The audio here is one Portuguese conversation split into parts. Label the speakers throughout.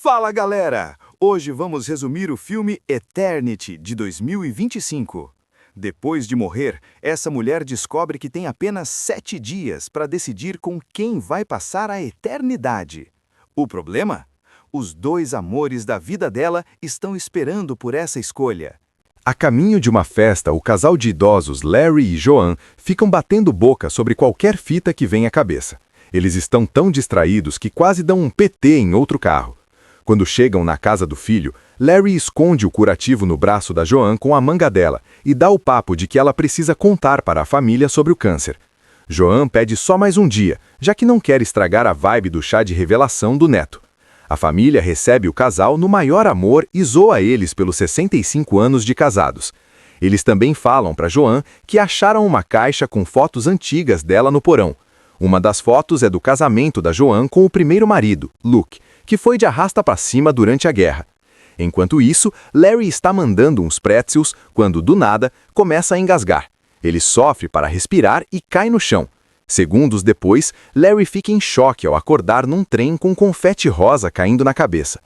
Speaker 1: Fala galera! Hoje vamos resumir o filme Eternity, de 2025. Depois de morrer, essa mulher descobre que tem apenas 7 dias para decidir com quem vai passar a eternidade. O problema? Os dois amores da vida dela estão esperando por essa escolha. A caminho de uma festa, o casal de idosos Larry e Joan ficam batendo boca sobre qualquer fita que vem à cabeça. Eles estão tão distraídos que quase dão um PT em outro carro. Quando chegam na casa do filho, Larry esconde o curativo no braço da Joan com a manga dela e dá o papo de que ela precisa contar para a família sobre o câncer. Joan pede só mais um dia, já que não quer estragar a vibe do chá de revelação do neto. A família recebe o casal no maior amor e zoa eles pelos 65 anos de casados. Eles também falam para Joan que acharam uma caixa com fotos antigas dela no porão. Uma das fotos é do casamento da Joan com o primeiro marido, Luke, que foi de arrasta para cima durante a guerra. Enquanto isso, Larry está mandando uns pretzels quando, do nada, começa a engasgar. Ele sofre para respirar e cai no chão. Segundos depois, Larry fica em choque ao acordar num trem com confete rosa caindo na cabeça.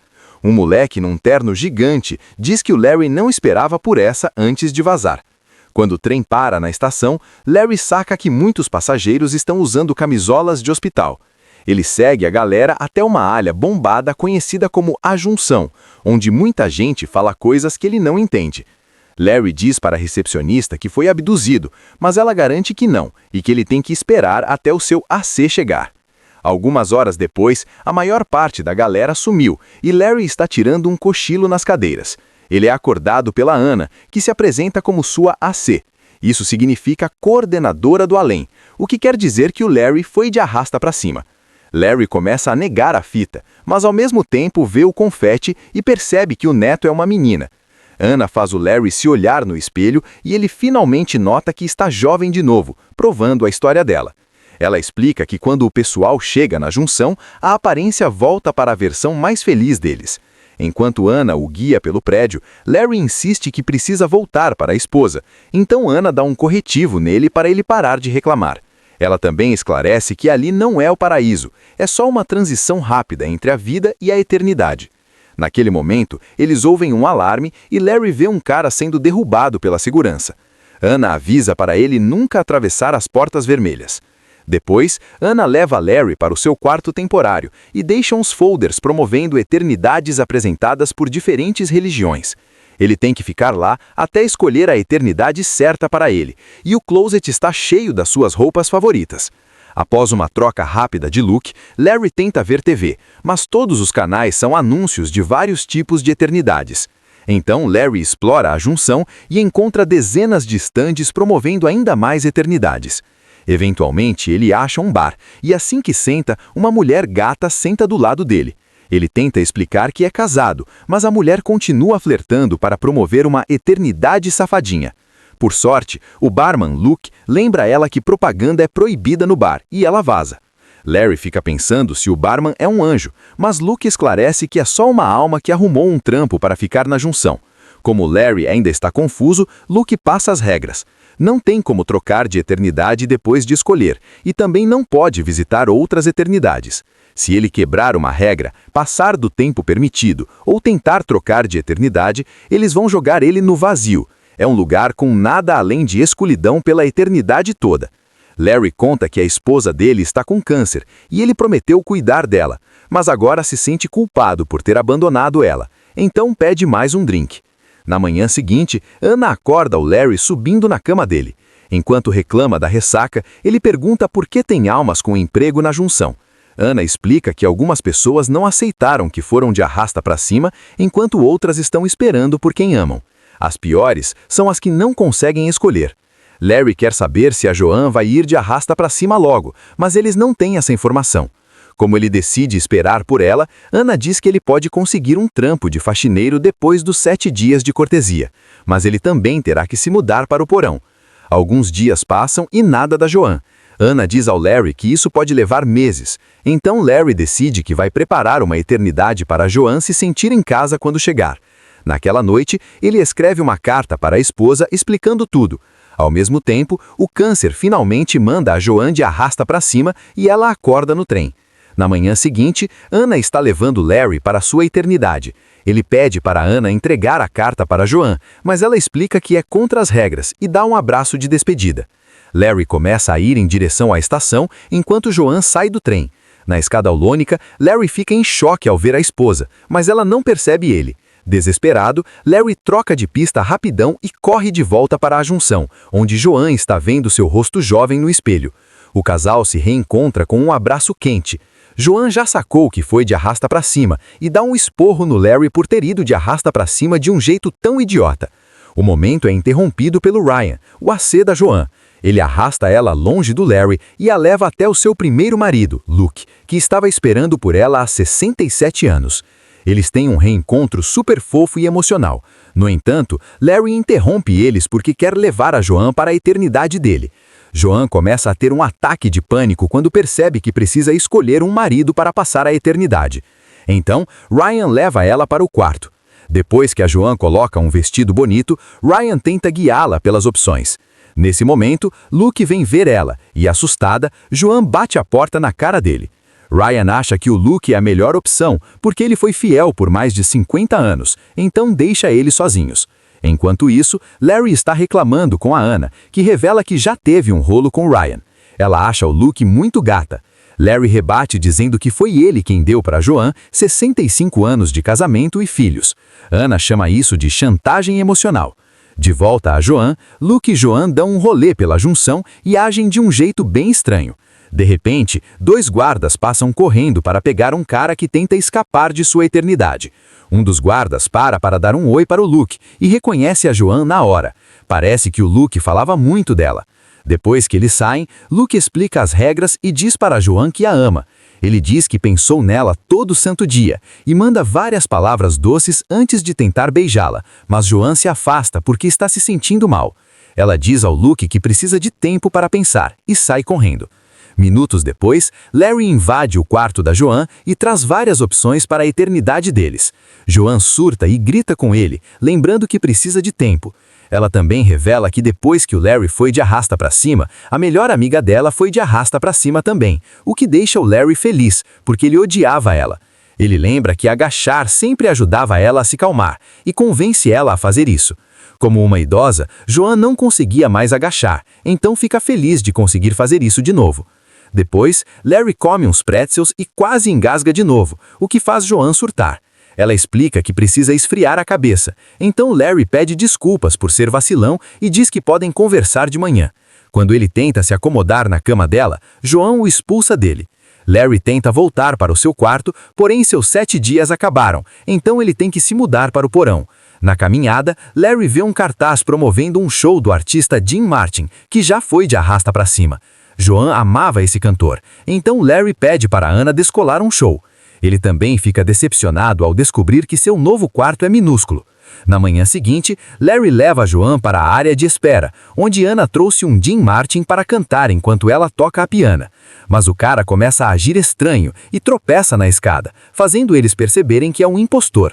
Speaker 1: Um moleque num terno gigante diz que o Larry não esperava por essa antes de vazar. Quando o trem para na estação, Larry saca que muitos passageiros estão usando camisolas de hospital. Ele segue a galera até uma área bombada conhecida como A Junção, onde muita gente fala coisas que ele não entende. Larry diz para a recepcionista que foi abduzido, mas ela garante que não e que ele tem que esperar até o seu AC chegar. Algumas horas depois, a maior parte da galera sumiu e Larry está tirando um cochilo nas cadeiras. Ele é acordado pela Ana, que se apresenta como sua AC. Isso significa coordenadora do além, o que quer dizer que o Larry foi de arrasta para cima. Larry começa a negar a fita, mas ao mesmo tempo vê o confete e percebe que o neto é uma menina. Ana faz o Larry se olhar no espelho e ele finalmente nota que está jovem de novo, provando a história dela. Ela explica que quando o pessoal chega na junção, a aparência volta para a versão mais feliz deles. Enquanto Ana o guia pelo prédio, Larry insiste que precisa voltar para a esposa, então Ana dá um corretivo nele para ele parar de reclamar. Ela também esclarece que ali não é o paraíso, é só uma transição rápida entre a vida e a eternidade. Naquele momento, eles ouvem um alarme e Larry vê um cara sendo derrubado pela segurança. Ana avisa para ele nunca atravessar as portas vermelhas. Depois, Ana leva Larry para o seu quarto temporário e deixa uns folders promovendo eternidades apresentadas por diferentes religiões. Ele tem que ficar lá até escolher a eternidade certa para ele, e o closet está cheio das suas roupas favoritas. Após uma troca rápida de look, Larry tenta ver TV, mas todos os canais são anúncios de vários tipos de eternidades. Então Larry explora a junção e encontra dezenas de estandes promovendo ainda mais eternidades. Eventualmente, ele acha um bar, e assim que senta, uma mulher gata senta do lado dele. Ele tenta explicar que é casado, mas a mulher continua flertando para promover uma eternidade safadinha. Por sorte, o barman Luke lembra ela que propaganda é proibida no bar e ela vaza. Larry fica pensando se o barman é um anjo, mas Luke esclarece que é só uma alma que arrumou um trampo para ficar na junção. Como Larry ainda está confuso, Luke passa as regras. Não tem como trocar de eternidade depois de escolher, e também não pode visitar outras eternidades. Se ele quebrar uma regra, passar do tempo permitido ou tentar trocar de eternidade, eles vão jogar ele no vazio. É um lugar com nada além de escuridão pela eternidade toda. Larry conta que a esposa dele está com câncer e ele prometeu cuidar dela, mas agora se sente culpado por ter abandonado ela, então pede mais um drink. Na manhã seguinte, Ana acorda o Larry subindo na cama dele. Enquanto reclama da ressaca, ele pergunta por que tem almas com emprego na junção. Ana explica que algumas pessoas não aceitaram que foram de arrasta para cima, enquanto outras estão esperando por quem amam. As piores são as que não conseguem escolher. Larry quer saber se a Joan vai ir de arrasta para cima logo, mas eles não têm essa informação. Como ele decide esperar por ela, Ana diz que ele pode conseguir um trampo de faxineiro depois dos 7 dias de cortesia, mas ele também terá que se mudar para o porão. Alguns dias passam e nada da Joan. Ana diz ao Larry que isso pode levar meses, então Larry decide que vai preparar uma eternidade para a Joan se sentir em casa quando chegar. Naquela noite, ele escreve uma carta para a esposa explicando tudo. Ao mesmo tempo, o câncer finalmente manda a Joan de arrasta para cima e ela acorda no trem.
Speaker 2: Na manhã seguinte, Anna está levando Larry para sua eternidade. Ele pede para Anna entregar a carta para Joan, mas ela explica que é contra as regras e dá um abraço de despedida. Larry começa a ir em direção à estação enquanto Joan sai do trem. Na escada aulônica, Larry fica em choque ao ver a esposa, mas ela não percebe ele. Desesperado, Larry troca de pista rapidão e corre de volta para a junção, onde Joan está vendo seu rosto jovem no espelho. O casal se reencontra com um abraço quente. Joan já sacou que foi de arrasta para cima e dá um esporro no Larry por ter ido de arrasta para cima de um jeito tão idiota. O momento é interrompido pelo Ryan, o AC da Joan. Ele arrasta ela longe do Larry e a leva até o seu primeiro marido, Luke, que estava esperando por ela há 67 anos. Eles têm um reencontro super fofo e emocional. No entanto, Larry interrompe eles porque quer levar a Joan para a eternidade dele. Joan começa a ter um ataque de pânico quando percebe que precisa escolher um marido para passar a eternidade. Então, Ryan leva ela para o quarto. Depois que a Joan coloca um vestido bonito, Ryan tenta guiá-la pelas opções. Nesse momento, Luke vem ver ela e, assustada, Joan bate a porta na cara dele. Ryan acha que o Luke é a melhor opção porque ele foi fiel por mais de 50 anos, então deixa eles sozinhos. Enquanto isso, Larry está reclamando com a Anna, que revela que já teve um rolo com Ryan. Ela acha o Luke muito gata. Larry rebate dizendo que foi ele quem deu para Joan 65 anos de casamento e filhos. Anna chama isso de chantagem emocional. De volta a Joan, Luke e Joan dão um rolê pela junção e agem de um jeito bem estranho. De repente, 2 guardas passam correndo para pegar um cara que tenta escapar de sua eternidade. Um dos guardas para dar um oi para o Luke e reconhece a Joan na hora. Parece que o Luke falava muito dela. Depois que eles saem, Luke explica as regras e diz para Joan que a ama. Ele diz que pensou nela todo santo dia e manda várias palavras doces antes de tentar beijá-la, mas Joan se afasta porque está se sentindo mal. Ela diz ao Luke que precisa de tempo para pensar e sai correndo. Minutos depois, Larry invade o quarto da Joan e traz várias opções para a eternidade deles. Joan surta e grita com ele, lembrando que precisa de tempo. Ela também revela que depois que o Larry foi de arrasta para cima, a melhor amiga dela foi de arrasta para cima também, o que deixa o Larry feliz, porque ele odiava ela. Ele lembra que agachar sempre ajudava ela a se calmar e convence ela a fazer isso. Como uma idosa, Joan não conseguia mais agachar, então fica feliz de conseguir fazer isso de novo. Depois, Larry come uns pretzels e quase engasga de novo, o que faz Joan surtar. Ela explica que precisa esfriar a cabeça, então Larry pede desculpas por ser vacilão e diz que podem conversar de manhã. Quando ele tenta se acomodar na cama dela, Joan o expulsa dele. Larry tenta voltar para o seu quarto, porém seus 7 dias acabaram, então ele tem que se mudar para o porão. Na caminhada, Larry vê um cartaz promovendo um show do artista Dean Martin, que já foi de arrasta para cima. Joan amava esse cantor, então Larry pede para Anna descolar um show. Ele também fica decepcionado ao descobrir que seu novo quarto é minúsculo. Na manhã seguinte, Larry leva Joan para a área de espera, onde Anna trouxe um Dean Martin para cantar enquanto ela toca a piano. Mas o cara começa a agir estranho e tropeça na escada, fazendo eles perceberem que é um impostor.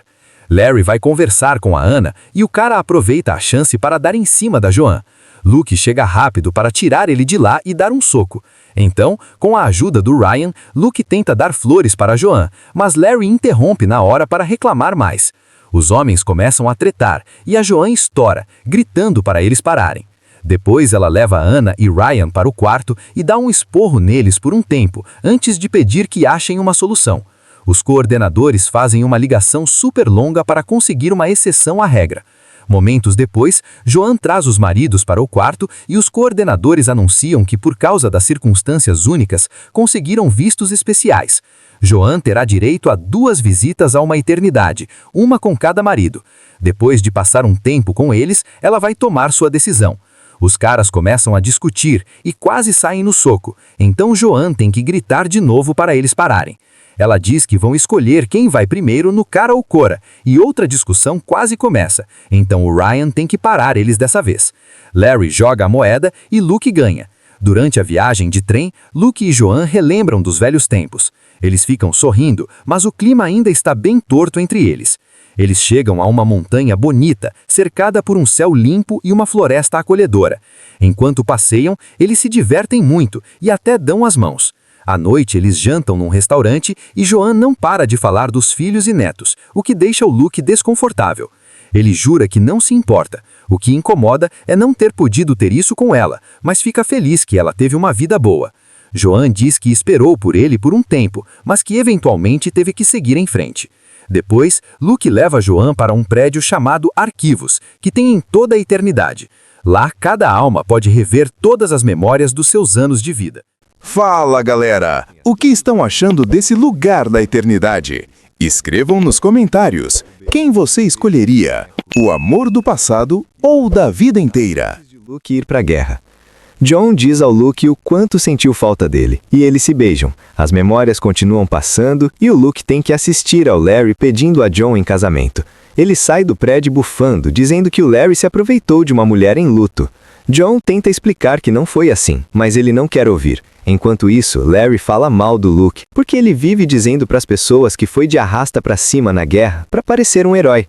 Speaker 2: Larry vai conversar com a Anna e o cara aproveita a chance para dar em cima da Joan. Luke chega rápido para tirar ele de lá e dar um soco. Então, com a ajuda do Ryan, Luke tenta dar flores para Joan, mas Larry interrompe na hora para reclamar mais. Os homens começam a tretar e a Joan estoura, gritando para eles pararem. Depois ela leva Anna e Ryan para o quarto e dá um esporro neles por um tempo, antes de pedir que achem uma solução. Os coordenadores fazem uma ligação super longa para conseguir uma exceção à regra. Momentos depois, Joan traz os maridos para o quarto e os coordenadores anunciam que, por causa das circunstâncias únicas, conseguiram vistos especiais. Joan terá direito a 2 visitas a uma eternidade, uma com cada marido. Depois de passar um tempo com eles, ela vai tomar sua decisão. Os caras começam a discutir e quase saem no soco, então Joan tem que gritar de novo para eles pararem. Ela diz que vão escolher quem vai primeiro no cara ou cora, e outra discussão quase começa, então o Ryan tem que parar eles dessa vez. Larry joga a moeda e Luke ganha. Durante a viagem de trem, Luke e Joan relembram dos velhos tempos. Eles ficam sorrindo, mas o clima ainda está bem torto entre eles. Eles chegam a uma montanha bonita, cercada por um céu limpo e uma floresta acolhedora. Enquanto passeiam, eles se divertem muito e até dão as mãos. À noite, eles jantam num restaurante e Joan não para de falar dos filhos e netos, o que deixa o Luke desconfortável. Ele jura que não se importa. O que incomoda é não ter podido ter isso com ela, mas fica feliz que ela teve uma vida boa. Joan diz que esperou por ele por um tempo, mas que eventualmente teve que seguir em frente. Depois, Luke leva Joan para um prédio chamado Arquivos, que tem em toda a eternidade. Lá, cada alma pode rever todas as memórias dos seus anos de vida.
Speaker 3: Fala, galera! O que estão achando desse lugar da eternidade? Escrevam nos comentários. Quem você escolheria? O amor do passado ou da vida inteira?
Speaker 4: Luke ir para a guerra. John diz ao Luke o quanto sentiu falta dele, e eles se beijam. As memórias continuam passando e o Luke tem que assistir ao Larry pedindo a John em casamento. Ele sai do prédio bufando, dizendo que o Larry se aproveitou de uma mulher em luto. John tenta explicar que não foi assim, mas ele não quer ouvir. Enquanto isso, Larry fala mal do Luke, porque ele vive dizendo para as pessoas que foi de arrasta para cima na guerra para parecer um herói.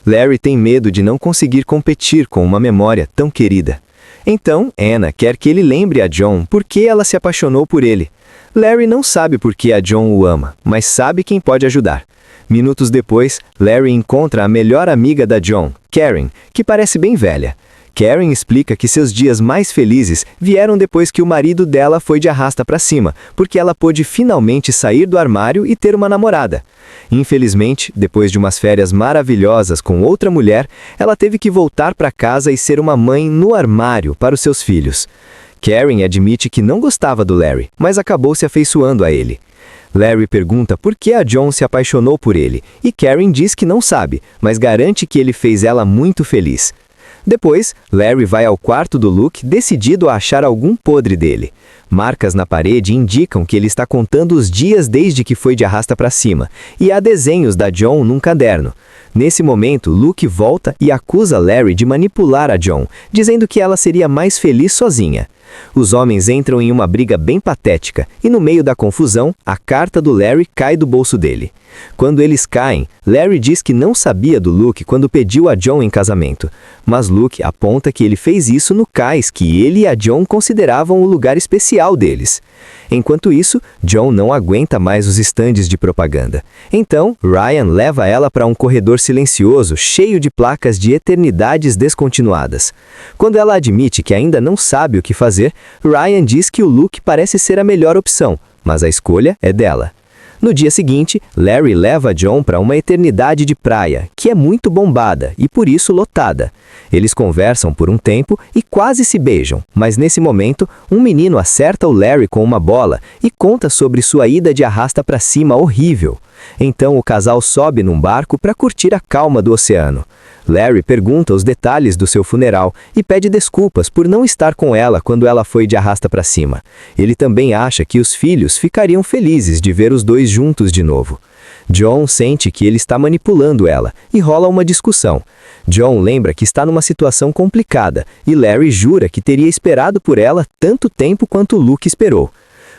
Speaker 4: Larry tem medo de não conseguir competir com uma memória tão querida. Então, Anna quer que ele lembre a John por que ela se apaixonou por ele. Larry não sabe por que a John o ama, mas sabe quem pode ajudar. Minutos depois, Larry encontra a melhor amiga da John, Karen, que parece bem velha. Karen explica que seus dias mais felizes vieram depois que o marido dela foi de arrasta para cima, porque ela pôde finalmente sair do armário e ter uma namorada. Infelizmente, depois de umas férias maravilhosas com outra mulher, ela teve que voltar para casa e ser uma mãe no armário para os seus filhos. Karen admite que não gostava do Larry, mas acabou se afeiçoando a ele. Larry pergunta por que a John se apaixonou por ele, e Karen diz que não sabe, mas garante que ele fez ela muito feliz. Depois, Larry vai ao quarto do Luke decidido a achar algum podre dele. Marcas na parede indicam que ele está contando os dias desde que foi de arrasta para cima, e há desenhos da John num caderno. Nesse momento, Luke volta e acusa Larry de manipular a John, dizendo que ela seria mais feliz sozinha. Os homens entram em uma briga bem patética, e no meio da confusão, a carta do Larry cai do bolso dele. Quando eles caem, Larry diz que não sabia do Luke quando pediu a John em casamento, mas Luke aponta que ele fez isso no cais que ele e a John consideravam o lugar especial deles. Enquanto isso, John não aguenta mais os estandes de propaganda. Então, Ryan leva ela para um corredor silencioso, cheio de placas de eternidades descontinuadas. Quando ela admite que ainda não sabe o que fazer, Ryan diz que o Luke parece ser a melhor opção, mas a escolha é dela. No dia seguinte, Larry leva John para uma eternidade de praia, que é muito bombada e por isso lotada. Eles conversam por um tempo e quase se beijam, mas nesse momento, um menino acerta o Larry com uma bola e conta sobre sua ida de arrasta para cima horrível. Então o casal sobe num barco para curtir a calma do oceano. Larry pergunta os detalhes do seu funeral e pede desculpas por não estar com ela quando ela foi de arrasta para cima. Ele também acha que os filhos ficariam felizes de ver os dois juntos de novo. John sente que ele está manipulando ela e rola uma discussão. John lembra que está numa situação complicada e Larry jura que teria esperado por ela tanto tempo quanto Luke esperou.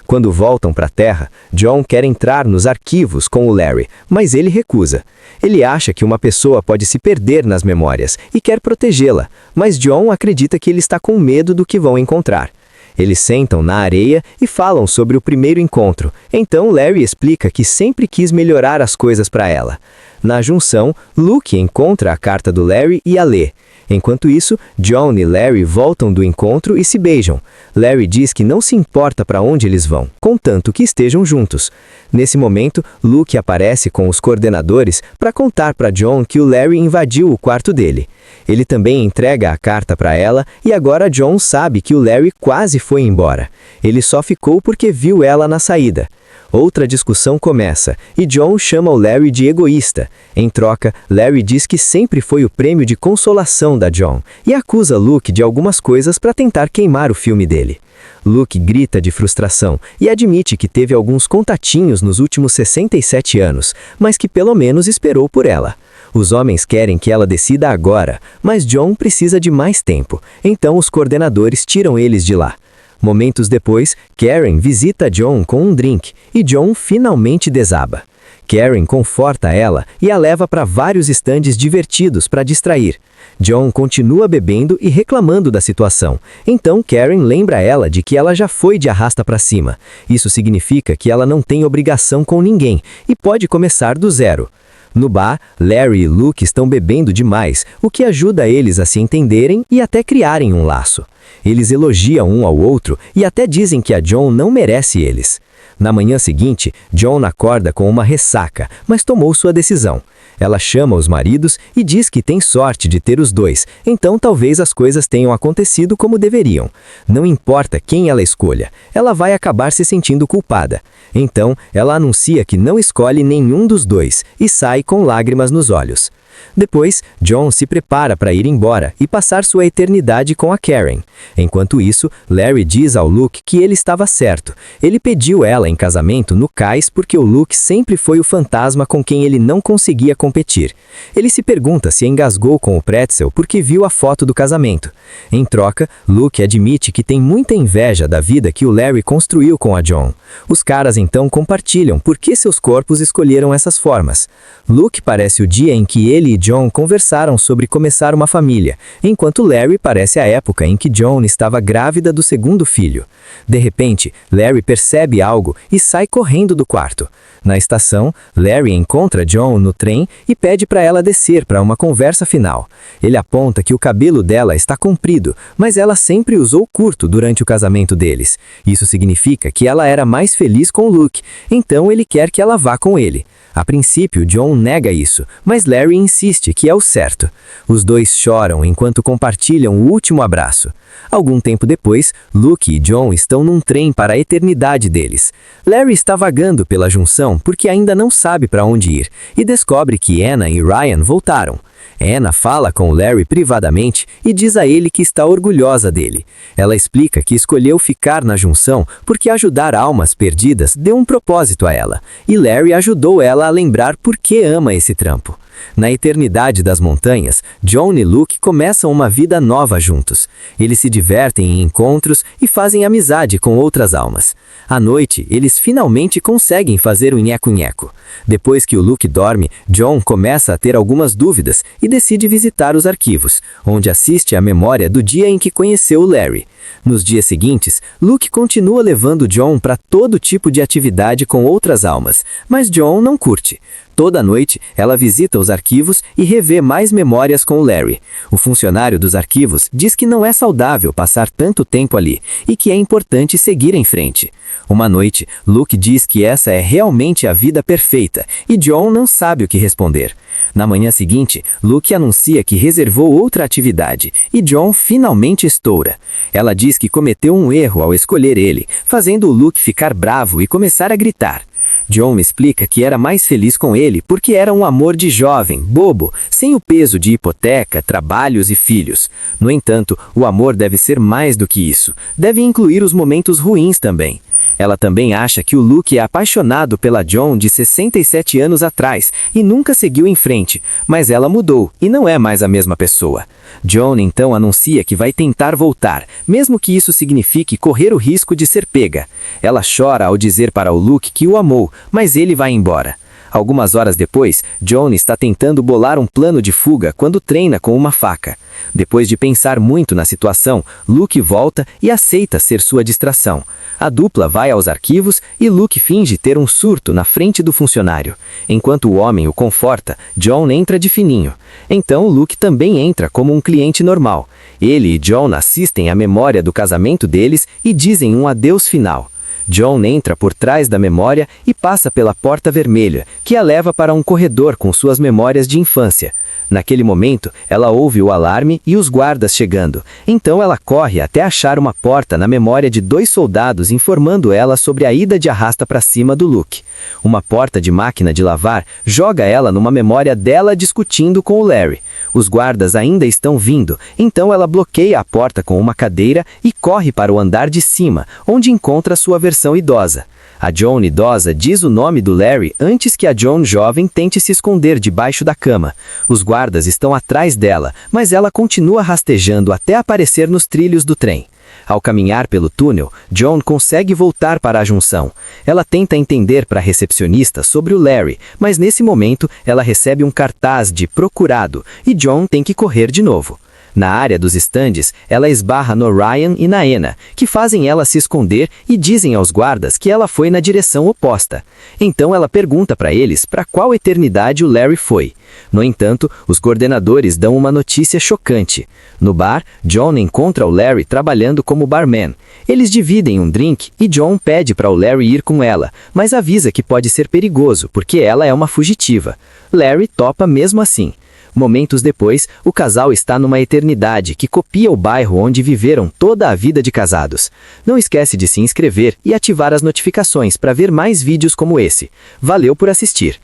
Speaker 4: Quando voltam para a Terra, John quer entrar nos arquivos com o Larry, mas ele recusa. Ele acha que uma pessoa pode se perder nas memórias e quer protegê-la, mas John acredita que ele está com medo do que vão encontrar. Eles sentam na areia e falam sobre o primeiro encontro. Então Larry explica que sempre quis melhorar as coisas para ela. Na junção, Luke encontra a carta do Larry e a lê. Enquanto isso, John e Larry voltam do encontro e se beijam. Larry diz que não se importa para onde eles vão, contanto que estejam juntos. Nesse momento, Luke aparece com os coordenadores para contar para John que o Larry invadiu o quarto dele. Ele também entrega a carta para ela e agora John sabe que o Larry quase foi embora. Ele só ficou porque viu ela na saída. Outra discussão começa, e John chama o Larry de egoísta. Em troca, Larry diz que sempre foi o prêmio de consolação da John, e acusa Luke de algumas coisas para tentar queimar o filme dele. Luke grita de frustração e admite que teve alguns contatinhos nos últimos 67 anos, mas que pelo menos esperou por ela. Os homens querem que ela decida agora, mas John precisa de mais tempo, então os coordenadores tiram eles de lá. Momentos depois, Karen visita John com um drink e John finalmente desaba. Karen conforta ela e a leva para vários estandes divertidos para distrair. John continua bebendo e reclamando da situação. Então Karen lembra ela de que ela já foi de arrasta para cima. Isso significa que ela não tem obrigação com ninguém e pode começar do zero. No bar, Larry e Luke estão bebendo demais, o que ajuda eles a se entenderem e até criarem um laço. Eles elogiam um ao outro e até dizem que a John não merece eles. Na manhã seguinte, John acorda com uma ressaca, mas tomou sua decisão. Ela chama os maridos e diz que tem sorte de ter os dois, então talvez as coisas tenham acontecido como deveriam. Não importa quem ela escolha, ela vai acabar se sentindo culpada. Então, ela anuncia que não escolhe nenhum dos dois e sai com lágrimas nos olhos. Depois, John se prepara para ir embora e passar sua eternidade com a Karen. Enquanto isso, Larry diz ao Luke que ele estava certo. Ele pediu ela em casamento no cais porque o Luke sempre foi o fantasma com quem ele não conseguia competir. Ele se pergunta se engasgou com o pretzel porque viu a foto do casamento. Em troca, Luke admite que tem muita inveja da vida que o Larry construiu com a John. Os caras então compartilham por que seus corpos escolheram essas formas. Luke parece o dia em que ele e John conversaram sobre começar uma família, enquanto Larry parece a época em que John estava grávida do segundo filho. De repente, Larry percebe algo e sai correndo do quarto. Na estação, Larry encontra John no trem e pede para ela descer para uma conversa final. Ele aponta que o cabelo dela está comprido, mas ela sempre usou curto durante o casamento deles. Isso significa que ela era mais feliz com Luke, então ele quer que ela vá com ele. A princípio, John nega isso, mas Larry insiste que é o certo. Os dois choram enquanto compartilham o último abraço. Algum tempo depois, Luke e John estão num trem para a eternidade deles. Larry está vagando pela junção porque ainda não sabe para onde ir e descobre que Anna e Ryan voltaram. Anna fala com Larry privadamente e diz a ele que está orgulhosa dele. Ela explica que escolheu ficar na junção porque ajudar almas perdidas deu um propósito a ela, e Larry ajudou ela a lembrar por que ama esse trampo. Na eternidade das montanhas, John e Luke começam uma vida nova juntos. Eles se divertem em encontros e fazem amizade com outras almas. À noite, eles finalmente conseguem fazer o nheco-nheco. Depois que o Luke dorme, John começa a ter algumas dúvidas e decide visitar os arquivos, onde assiste à memória do dia em que conheceu o Larry. Nos dias seguintes, Luke continua levando John para todo tipo de atividade com outras almas, mas John não curte. Toda noite, ela visita os arquivos e revê mais memórias com o Larry. O funcionário dos arquivos diz que não é saudável passar tanto tempo ali e que é importante seguir em frente. Uma noite, Luke diz que essa é realmente a vida perfeita e John não sabe o que responder. Na manhã seguinte, Luke anuncia que reservou outra atividade e John finalmente estoura. Ela diz que cometeu um erro ao escolher ele, fazendo o Luke ficar bravo e começar a gritar. John me explica que era mais feliz com ele porque era um amor de jovem, bobo, sem o peso de hipoteca, trabalhos e filhos. No entanto, o amor deve ser mais do que isso. Deve incluir os momentos ruins também. Ela também acha que o Luke é apaixonado pela John de 67 anos atrás e nunca seguiu em frente, mas ela mudou e não é mais a mesma pessoa. John então anuncia que vai tentar voltar, mesmo que isso signifique correr o risco de ser pega. Ela chora ao dizer para o Luke que o amou, mas ele vai embora. Algumas horas depois, John está tentando bolar um plano de fuga quando treina com uma faca. Depois de pensar muito na situação, Luke volta e aceita ser sua distração. A dupla vai aos arquivos e Luke finge ter um surto na frente do funcionário. Enquanto o homem o conforta, John entra de fininho. Então Luke também entra como um cliente normal. Ele e John assistem à memória do casamento deles e dizem um adeus final. John entra por trás da memória e passa pela porta vermelha, que a leva para um corredor com suas memórias de infância. Naquele momento, ela ouve o alarme e os guardas chegando. Então ela corre até achar uma porta na memória de 2 soldados informando ela sobre a ida de arrasta para cima do Luke. Uma porta de máquina de lavar joga ela numa memória dela discutindo com o Larry. Os guardas ainda estão vindo, então ela bloqueia a porta com uma cadeira e corre para o andar de cima, onde encontra sua versão idosa. A John idosa diz o nome do Larry antes que a John jovem tente se esconder debaixo da cama. Os guardas estão atrás dela, mas ela continua rastejando até aparecer nos trilhos do trem.
Speaker 5: Ao caminhar pelo túnel, Joan consegue voltar para a junção. Ela tenta entender para a recepcionista sobre o Larry, mas nesse momento ela recebe um cartaz de procurado e Joan tem que correr de novo. Na área dos estandes, ela esbarra no Ryan e na Anna, que fazem ela se esconder e dizem aos guardas que ela foi na direção oposta. Então ela pergunta para eles para qual eternidade o Larry foi. No entanto, os coordenadores dão uma notícia chocante. No bar, John encontra o Larry trabalhando como barman. Eles dividem um drink e John pede para o Larry ir com ela, mas avisa que pode ser perigoso porque ela é uma fugitiva. Larry topa mesmo assim. Momentos depois, o casal está numa eternidade que copia o bairro onde viveram toda a vida de casados. Não esquece de se inscrever e ativar as notificações para ver mais vídeos como esse. Valeu por assistir!